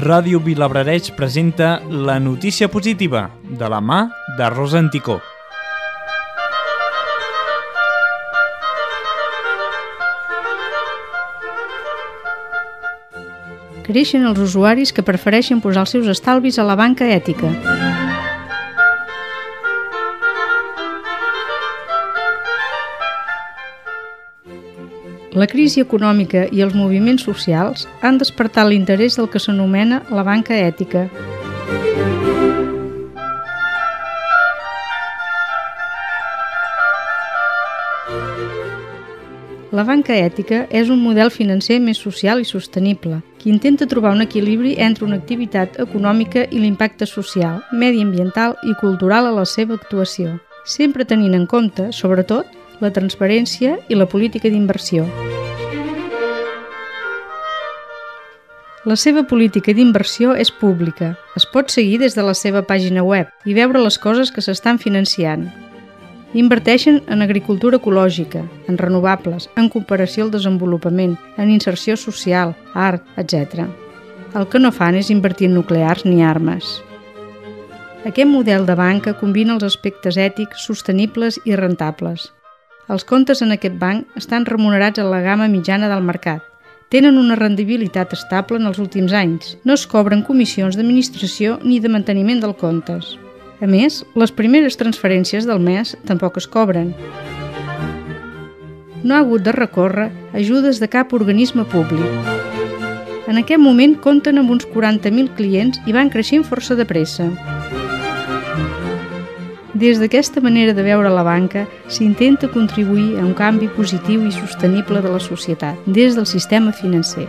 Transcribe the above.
Ràdio Vilablareix presenta La notícia positiva, de la mà de Rosa Anticó. Creixen els usuaris que prefereixen posar els seus estalvis a la banca ètica. La crisi econòmica i els moviments socials han despertat l'interès del que s'anomena la banca ètica. La banca ètica és un model financer més social i sostenible, que intenta trobar un equilibri entre una activitat econòmica i l'impacte social, mediambiental i cultural a la seva actuació, sempre tenint en compte, sobretot, la transparència i la política d'inversió. La seva política d'inversió és pública. Es pot seguir des de la seva pàgina web i veure les coses que s'estan financiant. Inverteixen en agricultura ecològica, en renovables, en cooperació al desenvolupament, en inserció social, art, etc. El que no fan és invertir en nuclears ni armes. Aquest model de banca combina els aspectes ètics, sostenibles i rentables. Els comptes en aquest banc estan remunerats a la gamma mitjana del mercat. Tenen una rendibilitat estable en els últims anys. No es cobren comissions d'administració ni de manteniment dels comptes. A més, les primeres transferències del mes tampoc es cobren. No ha hagut de recórrer ajudes de cap organisme públic. En aquest moment compten amb uns 40.000 clients i van creixent força de pressa. Des d'aquesta manera de veure la banca, s'intenta contribuir a un canvi positiu i sostenible de la societat, des del sistema financer.